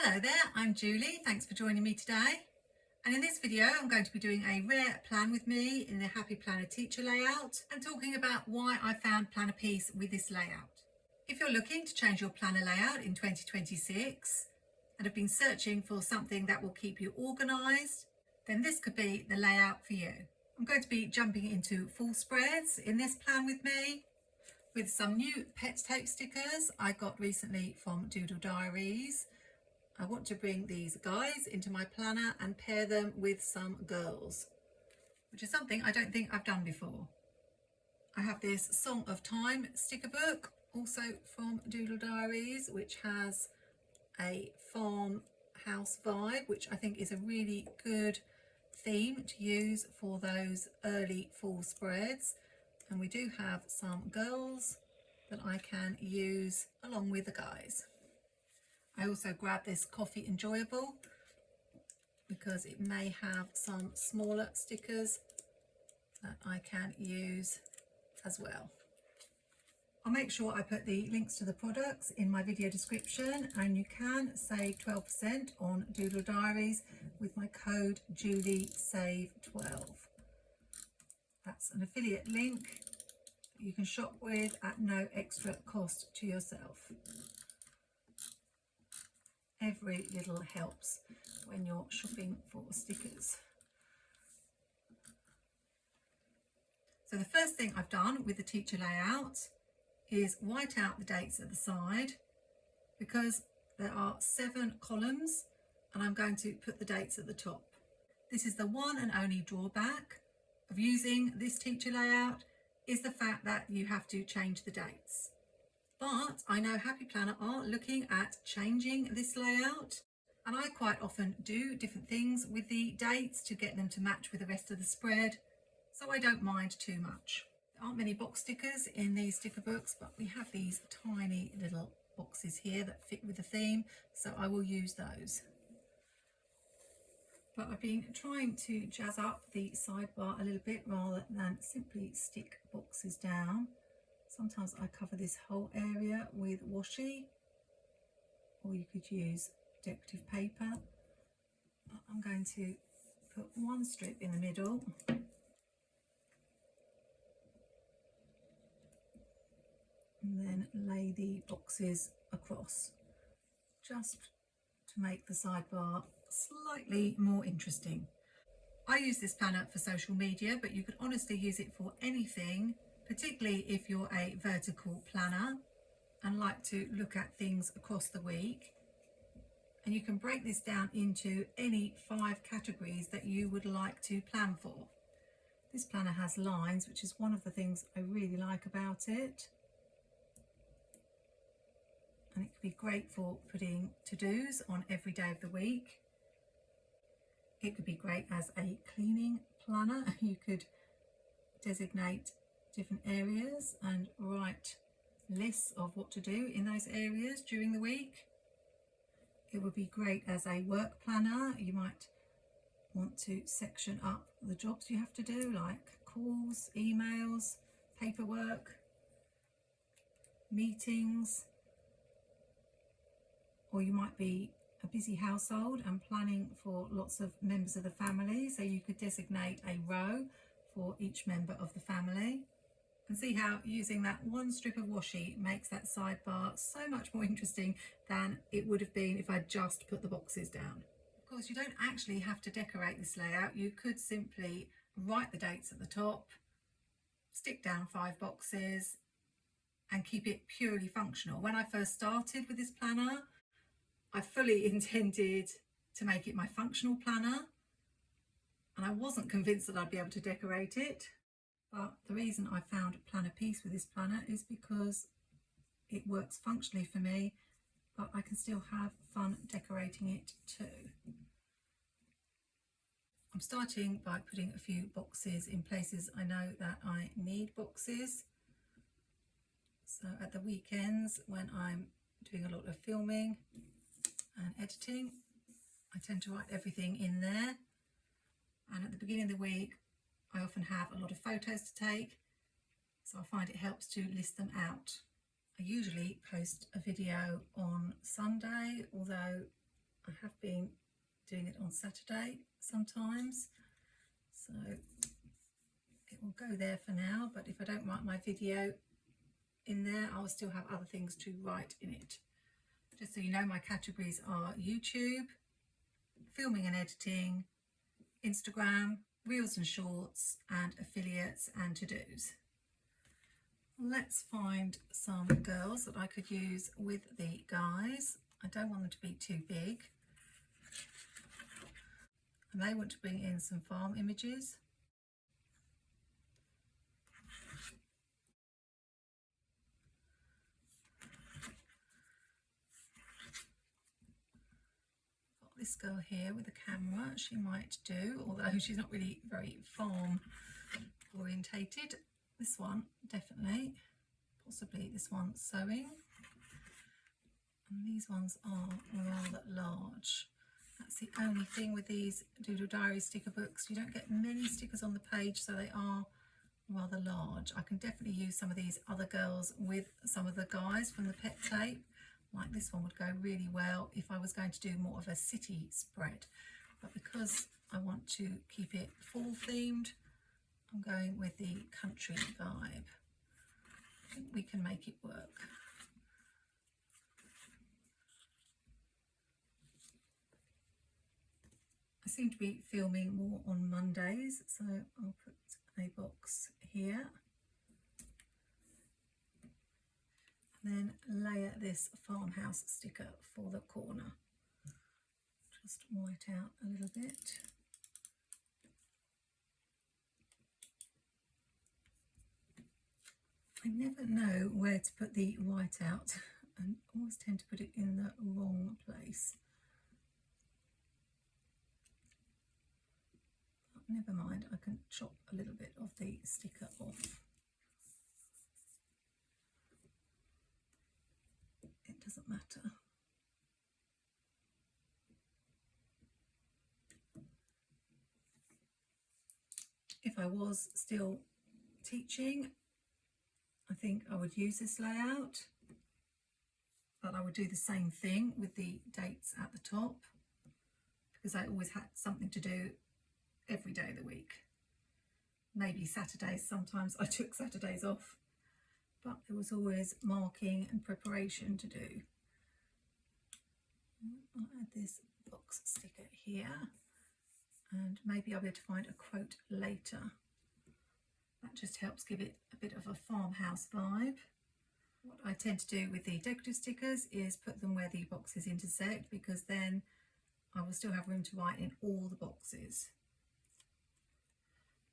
Hello there, I'm Julie. Thanks for joining me today. And in this video, I'm going to be doing a rare plan with me in the Happy Planner teacher layout and talking about why I found Planner Piece with this layout. If you're looking to change your planner layout in 2026 and have been searching for something that will keep you organised, then this could be the layout for you. I'm going to be jumping into full spreads in this plan with me with some new pet tape stickers I got recently from Doodle Diaries. I want to bring these guys into my planner and pair them with some girls, which is something I don't think I've done before. I have this Song of Time sticker book, also from Doodle Diaries, which has a farmhouse vibe, which I think is a really good theme to use for those early fall spreads. And we do have some girls that I can use along with the guys. I also grabbed this Coffee Enjoyable because it may have some smaller stickers that I can use as well. I'll make sure I put the links to the products in my video description, and you can save 12% on Doodle Diaries with my code JulieSave12. That's an affiliate link that you can shop with at no extra cost to yourself. Every little helps when you're shopping for stickers. So the first thing I've done with the teacher layout is white out the dates at the side, because there are 7 columns and I'm going to put the dates at the top. This is the one and only drawback of using this teacher layout, is the fact that you have to change the dates. But I know Happy Planner are looking at changing this layout, and I quite often do different things with the dates to get them to match with the rest of the spread, so I don't mind too much. There aren't many box stickers in these sticker books, but we have these tiny little boxes here that fit with the theme, so I will use those. But I've been trying to jazz up the sidebar a little bit rather than simply stick boxes down. Sometimes I cover this whole area with washi, or you could use decorative paper. But I'm going to put one strip in the middle, and then lay the boxes across, just to make the sidebar slightly more interesting. I use this planner for social media, but you could honestly use it for anything, particularly if you're a vertical planner and like to look at things across the week. And you can break this down into any 5 categories that you would like to plan for. This planner has lines, which is one of the things I really like about it. And it could be great for putting to-dos on every day of the week. It could be great as a cleaning planner. You could designate different areas and write lists of what to do in those areas during the week. It would be great as a work planner. You might want to section up the jobs you have to do, like calls, emails, paperwork, meetings. Or you might be a busy household and planning for lots of members of the family, so you could designate a row for each member of the family. And see how using that one strip of washi makes that sidebar so much more interesting than it would have been if I just put the boxes down. Of course, you don't actually have to decorate this layout. You could simply write the dates at the top, stick down 5 boxes and keep it purely functional. When I first started with this planner, I fully intended to make it my functional planner, and I wasn't convinced that I'd be able to decorate it. But the reason I found Planner Piece with this planner is because it works functionally for me, but I can still have fun decorating it too. I'm starting by putting a few boxes in places I know that I need boxes. So at the weekends, when I'm doing a lot of filming and editing, I tend to write everything in there. And at the beginning of the week, I often have a lot of photos to take, so I find it helps to list them out. I usually post a video on Sunday, although I have been doing it on Saturday sometimes, so it will go there for now, but if I don't write my video in there, I'll still have other things to write in it. Just so you know, my categories are YouTube, filming and editing, Instagram, reels and shorts, and affiliates and to-dos. Let's find some girls that I could use with the guys. I don't want them to be too big. I may want to bring in some farm images. Got this girl here with a camera. She might do, although she's not really very farm orientated. This one, definitely. Possibly this one, sewing. And these ones are rather large. That's the only thing with these Doodle Diary sticker books. You don't get many stickers on the page, so they are rather large. I can definitely use some of these other girls with some of the guys from the pet tape. Like this one would go really well if I was going to do more of a city spread. But because I want to keep it fall themed, I'm going with the country vibe. I think we can make it work. I seem to be filming more on Mondays, so I'll put a box here. And then layer this farmhouse sticker for the corner. Just white out a little bit. I never know where to put the white out and always tend to put it in the wrong place. Never mind, I can chop a little bit of the sticker off. It doesn't matter. If I was still teaching, I think I would use this layout, but I would do the same thing with the dates at the top, because I always had something to do every day of the week. Maybe Saturdays, sometimes I took Saturdays off, but there was always marking and preparation to do. I'll add this box sticker here, and maybe I'll be able to find a quote later. That just helps give it a bit of a farmhouse vibe. What I tend to do with the decorative stickers is put them where the boxes intersect, because then I will still have room to write in all the boxes.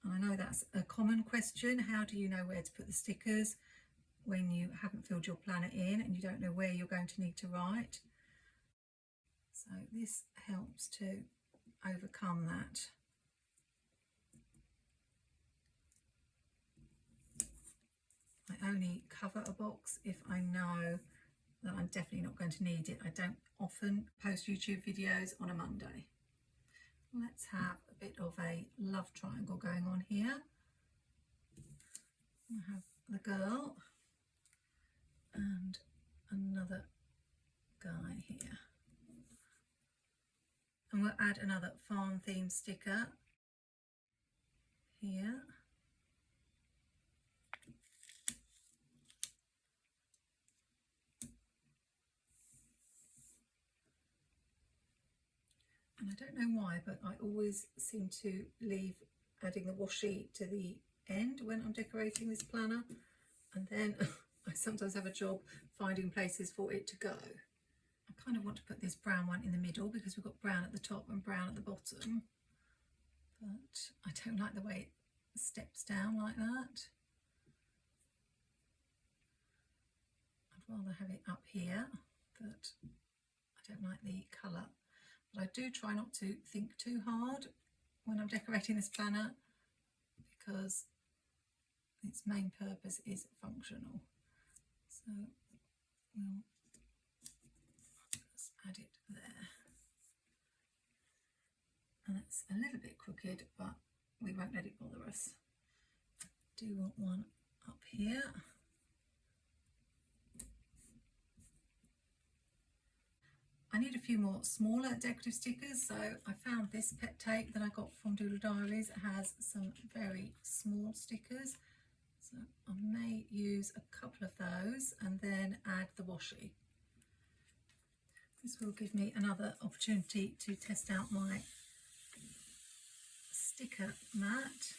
And I know that's a common question. How do you know where to put the stickers when you haven't filled your planner in and you don't know where you're going to need to write? So this helps to overcome that. I only cover a box if I know that I'm definitely not going to need it. I don't often post YouTube videos on a Monday. Let's have a bit of a love triangle going on here. I have the girl and another guy here. And we'll add another farm theme sticker here. And I don't know why, but I always seem to leave adding the washi to the end when I'm decorating this planner, and then I sometimes have a job finding places for it to go. I kind of want to put this brown one in the middle because we've got brown at the top and brown at the bottom, but I don't like the way it steps down like that. I'd rather have it up here, but I don't like the colour. But I do try not to think too hard when I'm decorating this planner, because its main purpose is functional. So we'll just add it there. And it's a little bit crooked, but we won't let it bother us. I do want one up here. I need a few more smaller decorative stickers, so I found this pet tape that I got from Doodle Diaries. It has some very small stickers, so I may use a couple of those and then add the washi. This will give me another opportunity to test out my sticker mat.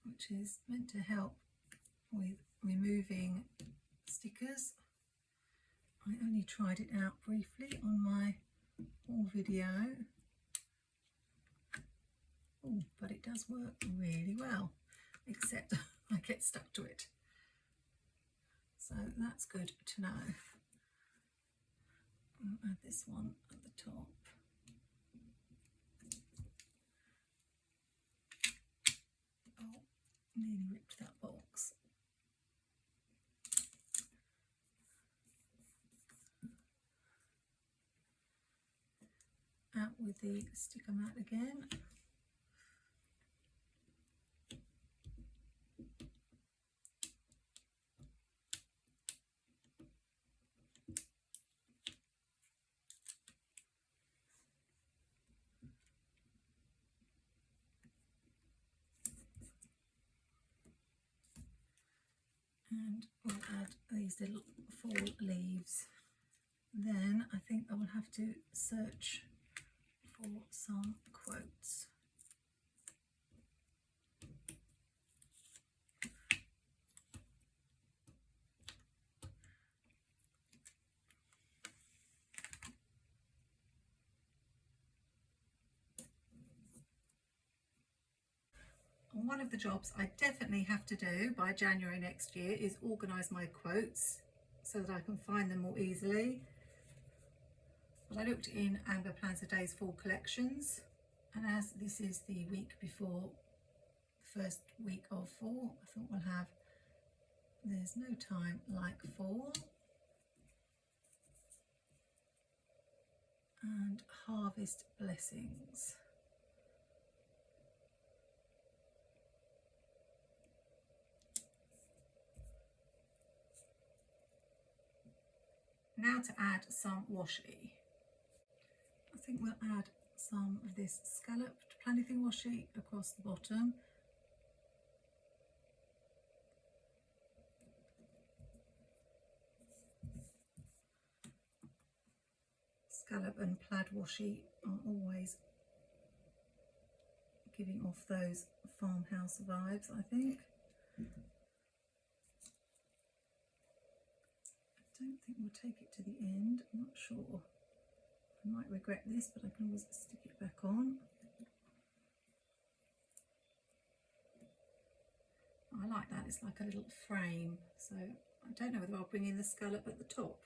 Which is meant to help with removing stickers. I only tried it out briefly on my haul video. Oh, but it does work really well, except I get stuck to it. So that's good to know. I'll add this one at the top. Oh, nearly ripped that box. Out with the sticker mat again. And we'll add these little fall leaves. Then I think I will have to search for some quotes. One of the jobs I definitely have to do by January next year is organise my quotes so that I can find them more easily. But I looked in Amber Plans a Day's fall collections, and as this is the week before the first week of fall, I thought we'll have There's No Time Like Fall and Harvest Blessings. Now to add some washi. I think we'll add some of this scalloped planwithme washi across the bottom. Scallop and plaid washi are always giving off those farmhouse vibes, I think. I don't think we'll take it to the end, I'm not sure. I might regret this, but I can always stick it back on. I like that, it's like a little frame, so I don't know whether I'll bring in the scallop at the top.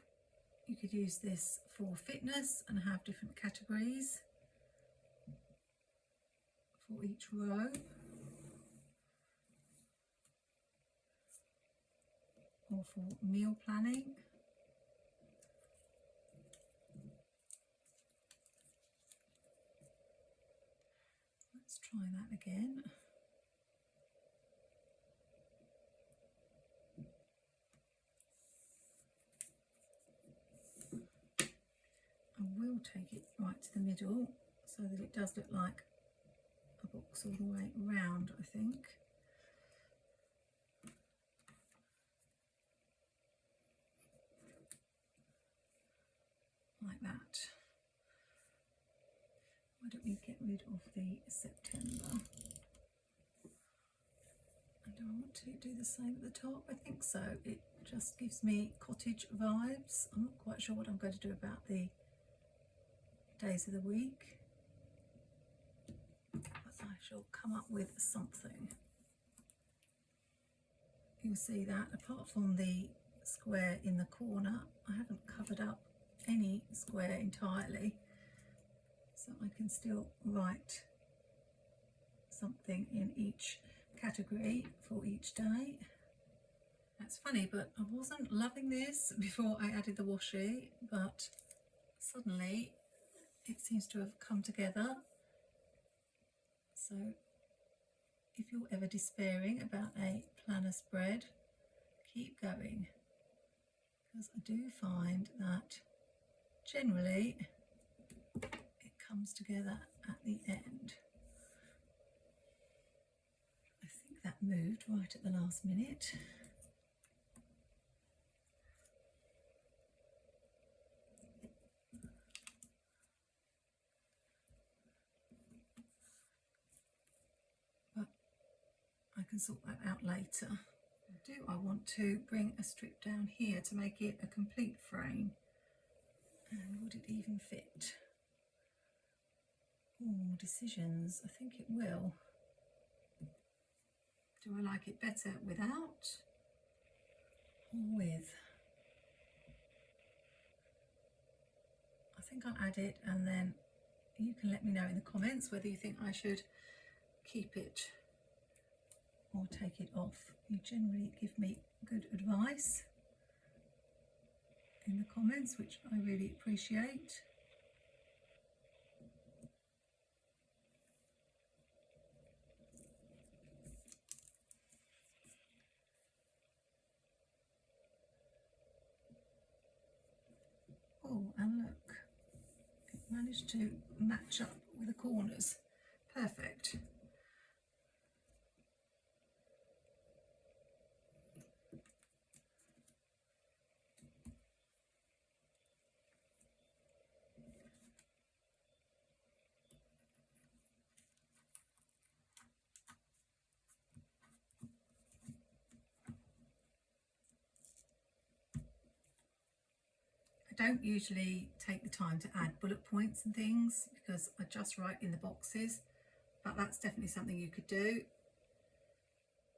You could use this for fitness and have different categories for each row. Or for meal planning. Let's try that again. I will take it right to the middle so that it does look like a box all the way round, I think. Like that. Why don't we get rid of the September? And do I want to do the same at the top? I think so. It just gives me cottage vibes. I'm not quite sure what I'm going to do about the days of the week, but I shall come up with something. You'll see that apart from the square in the corner, I haven't covered up any square entirely, so I can still write something in each category for each day. That's funny, but I wasn't loving this before I added the washi, but suddenly it seems to have come together. So if you're ever despairing about a planner spread, keep going, because I do find that generally it comes together at the end. I think that moved right at the last minute. But I can sort that out later. I want to bring a strip down here to make it a complete frame, and would it even fit? Oh, decisions. I think it will. Do I like it better without or with? I think I'll add it, and then you can let me know in the comments whether you think I should keep it or take it off. You generally give me good advice in the comments, which I really appreciate. Oh, and look, it managed to match up with the corners. Perfect. I don't usually take the time to add bullet points and things because I just write in the boxes, but that's definitely something you could do,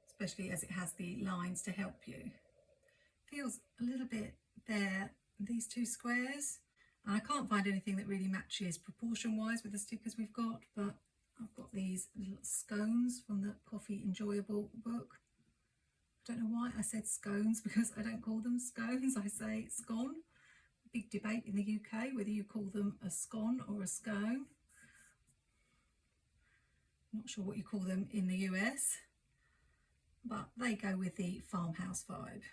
especially as it has the lines to help you. Feels a little bit bare, these two squares, and I can't find anything that really matches proportion wise with the stickers we've got, but I've got these little scones from the Coffee Enjoyable book. I don't know why I said scones, because I don't call them scones, I say scone. Big debate in the UK whether you call them a scone or a scone. Not sure what you call them in the US, but they go with the farmhouse vibe.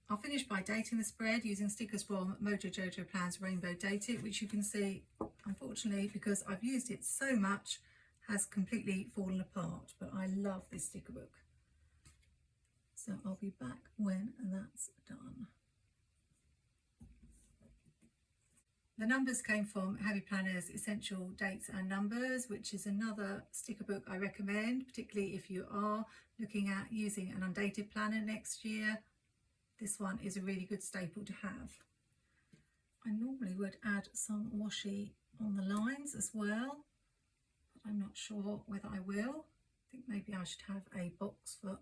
I'll finish by dating the spread using stickers from Mojo Jojo Plans Rainbow Date It, which you can see, unfortunately, because I've used it so much, has completely fallen apart, but I love this sticker book. So I'll be back when that's done. The numbers came from Happy Planner's Essential Dates and Numbers, which is another sticker book I recommend, particularly if you are looking at using an undated planner next year. This one is a really good staple to have. I normally would add some washi on the lines as well, but I'm not sure whether I will. I think maybe I should have a box for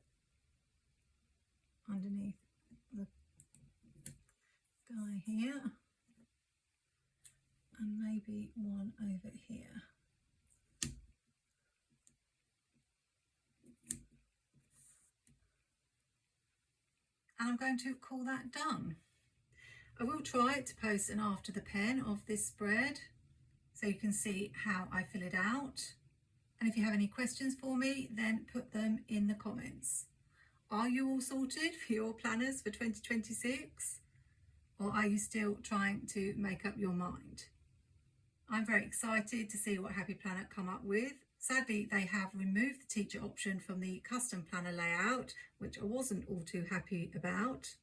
underneath the guy here, and maybe one over here. And I'm going to call that done. I will try to post an after the pen of this spread so you can see how I fill it out. And if you have any questions for me, then put them in the comments. Are you all sorted for your planners for 2026? Or are you still trying to make up your mind? I'm very excited to see what Happy Planner come up with. Sadly, they have removed the teacher option from the custom planner layout, which I wasn't all too happy about.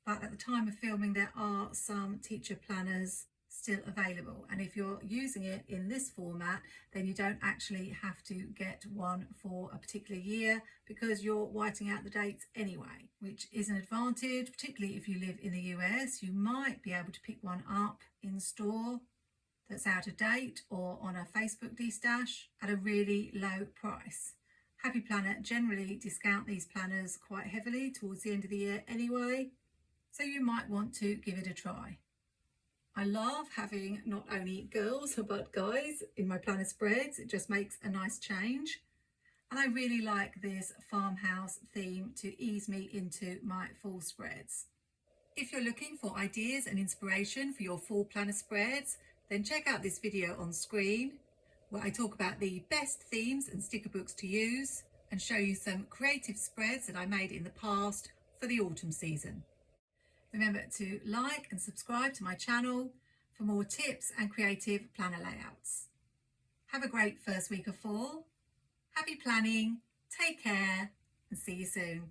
But at the time of filming, there are some teacher planners still available. And if you're using it in this format, then you don't actually have to get one for a particular year because you're whiting out the dates anyway, which is an advantage, particularly if you live in the US. You might be able to pick one up in store that's out of date or on a Facebook de-stash at a really low price. Happy Planner generally discount these planners quite heavily towards the end of the year anyway, so you might want to give it a try. I love having not only girls but guys in my planner spreads. It just makes a nice change. And I really like this farmhouse theme to ease me into my fall spreads. If you're looking for ideas and inspiration for your fall planner spreads, then check out this video on screen. where I talk about the best themes and sticker books to use and show you some creative spreads that I made in the past for the autumn season. Remember to like and subscribe to my channel for more tips and creative planner layouts. Have a great first week of fall. Happy planning, take care, and see you soon.